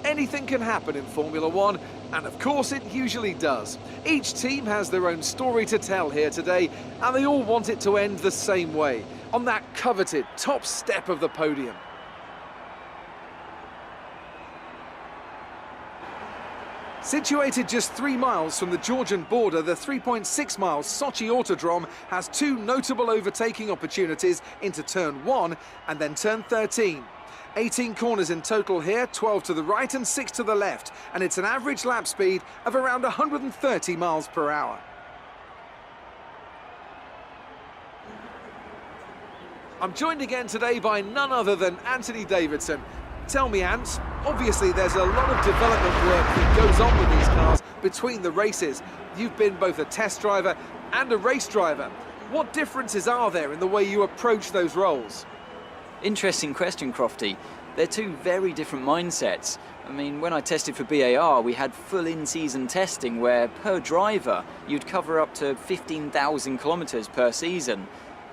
anything can happen in Formula One, and of course it usually does. Each team has their own story to tell here today, and they all want it to end the same way, on that coveted top step of the podium. Situated just 3 miles from the Georgian border, the 3.6 miles Sochi Autodrome has 2 notable overtaking opportunities into turn 1 and then turn 13. 18 corners in total here, 12 to the right and 6 to the left, and it's an average lap speed of around 130 miles per hour. I'm joined again today by none other than Anthony Davidson. Tell me, Ant, obviously there's a lot of development work that goes on with these cars between the races. You've been both a test driver and a race driver. What differences are there in the way you approach those roles? Interesting question, Crofty. They're 2 very different mindsets. I mean, when I tested for BAR, we had full in-season testing where, per driver, you'd cover up to 15,000 kilometres per season.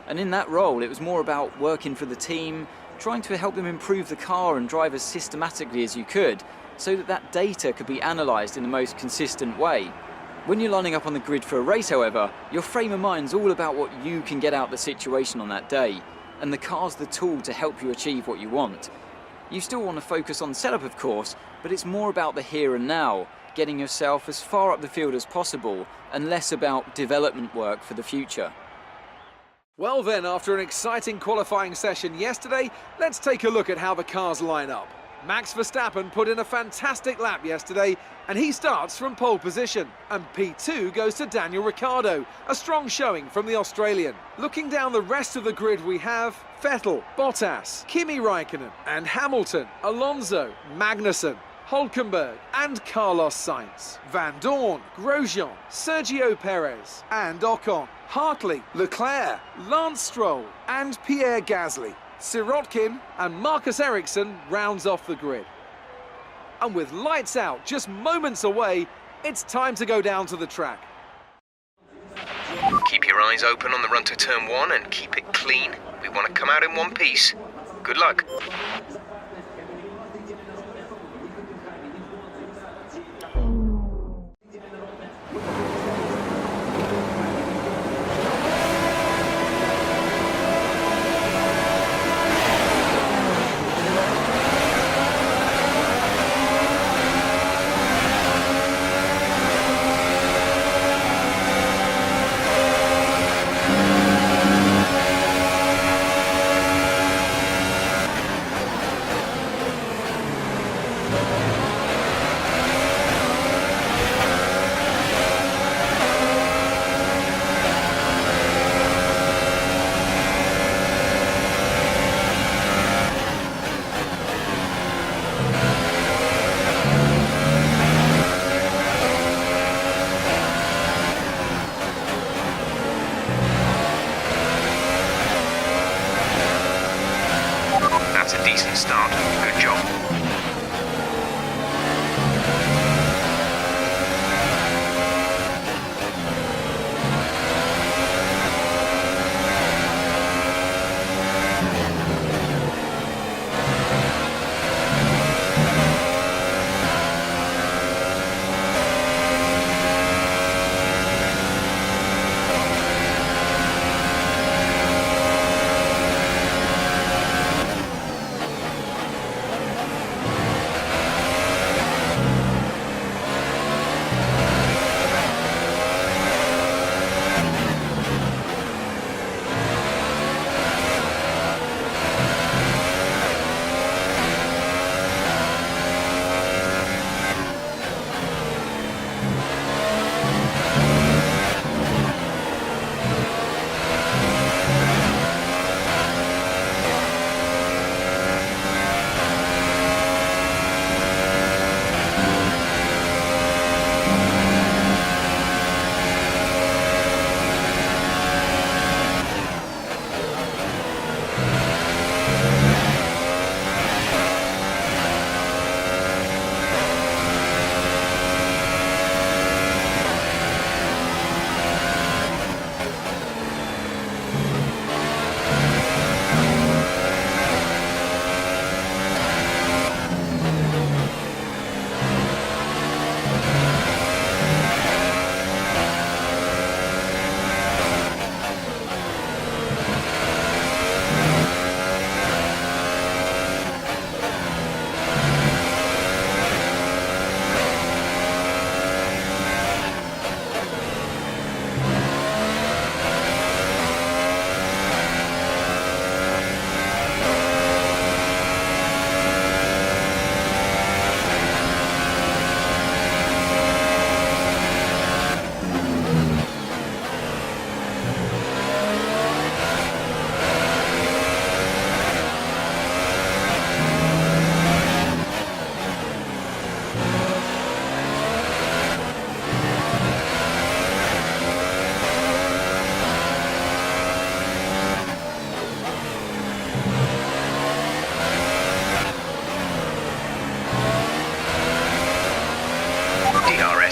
And in that role, it was more about working for the team, trying to help them improve the car and drive as systematically as you could, so that that data could be analysed in the most consistent way. When you're lining up on the grid for a race, however, your frame of mind's all about what you can get out of the situation on that day, and the car's the tool to help you achieve what you want. You still want to focus on setup, of course, but it's more about the here and now, getting yourself as far up the field as possible, and less about development work for the future. Well then, after an exciting qualifying session yesterday, let's take a look at how the cars line up. Max Verstappen put in a fantastic lap yesterday, and he starts from pole position. And P2 goes to Daniel Ricciardo, a strong showing from the Australian. Looking down the rest of the grid, we have Vettel, Bottas, Kimi Raikkonen and Hamilton, Alonso, Magnussen, Hülkenberg and Carlos Sainz, Van Dorn, Grosjean, Sergio Perez and Ocon, Hartley, Leclerc, Lance Stroll and Pierre Gasly. Sirotkin and Marcus Ericsson rounds off the grid. And with lights out just moments away, it's time to go down to the track. Keep your eyes open on the run to turn 1 and keep it clean. We want to come out in one piece. Good luck. That's a decent start. Good job.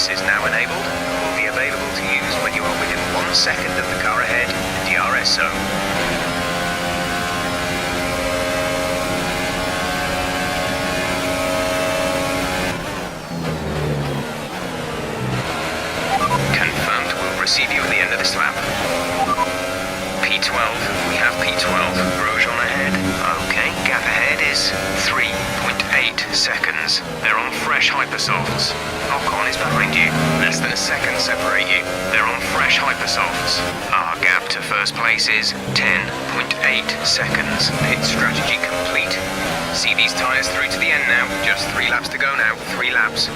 DRS is now enabled and will be available to use when you are within 1 second of the car ahead, the DRS zone. Confirmed, we'll receive you at the end of this lap. P12, we have P12, Grosjean ahead. Okay, gap ahead is 3.8 seconds. They're on fresh hypersofts. Ocon is behind you. Less than a second separate you. They're on fresh hypersofts. Our gap to first place is 10.8 seconds. Pit strategy complete. See these tyres through to the end now. Just 3 laps to go now. 3 laps.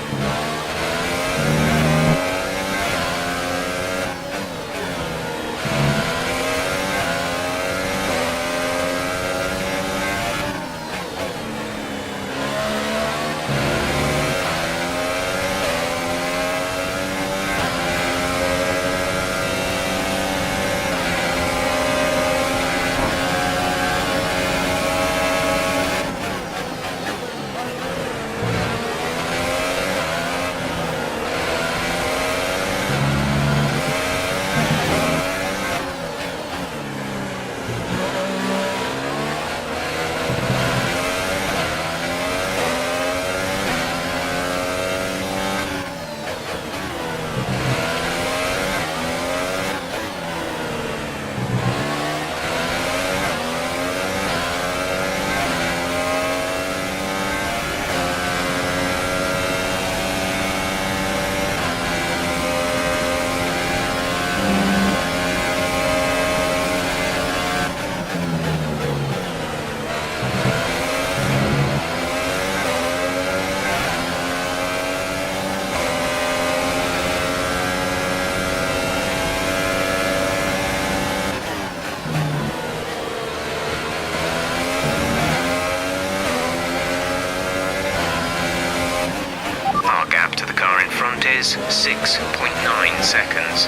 Is 6.9 seconds.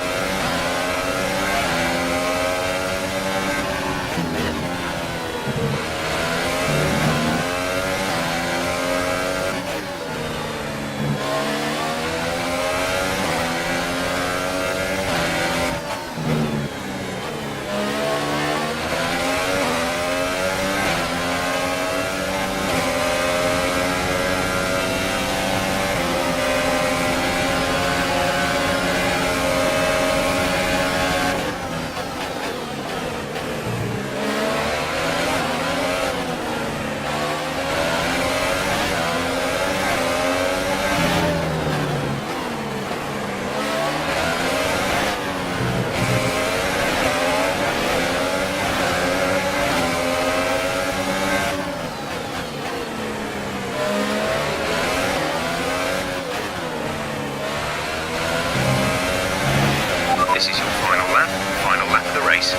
This is your final lap of the race.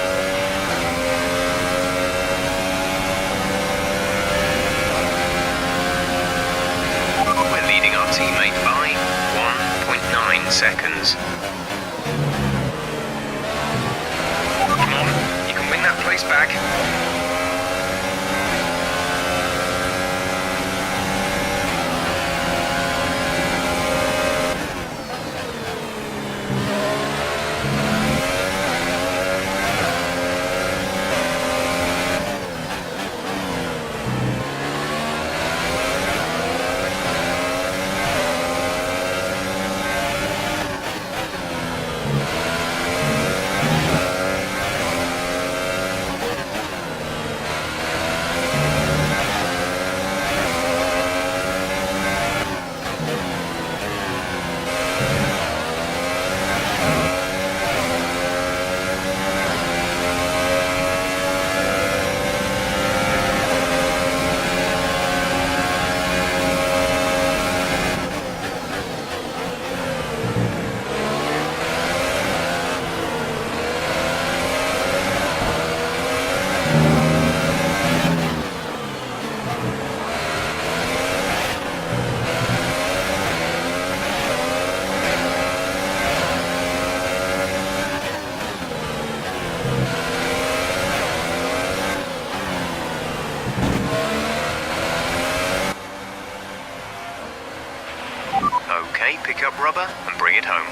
We're leading our teammate by 1.9 seconds. Come on, you can win that place back. pick up rubber and bring it home.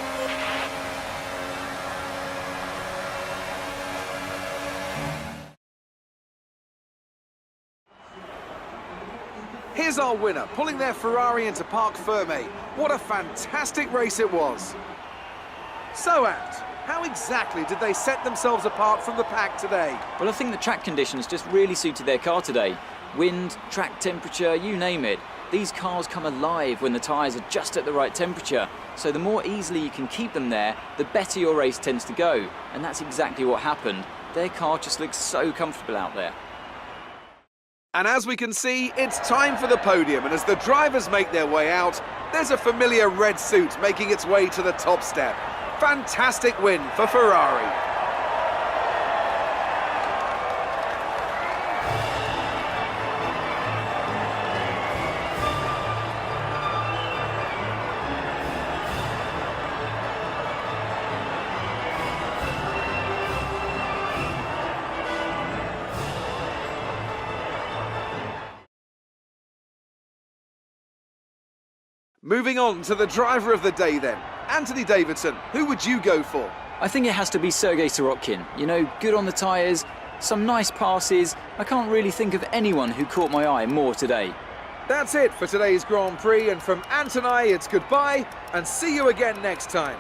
Here's our winner, pulling their Ferrari into Parc Fermé. What a fantastic race it was. So, Ant, how exactly did they set themselves apart from the pack today? Well, I think the track conditions just really suited their car today. Wind, track temperature, you name it. These cars come alive when the tyres are just at the right temperature. So the more easily you can keep them there, the better your race tends to go. And that's exactly what happened. Their car just looks so comfortable out there. And as we can see, it's time for the podium, and as the drivers make their way out, there's a familiar red suit making its way to the top step. Fantastic win for Ferrari. Moving on to the driver of the day then. Anthony Davidson, who would you go for? I think it has to be Sergey Sirotkin. You know, good on the tyres, some nice passes. I can't really think of anyone who caught my eye more today. That's it for today's Grand Prix, and from Ant and I, it's goodbye and see you again next time.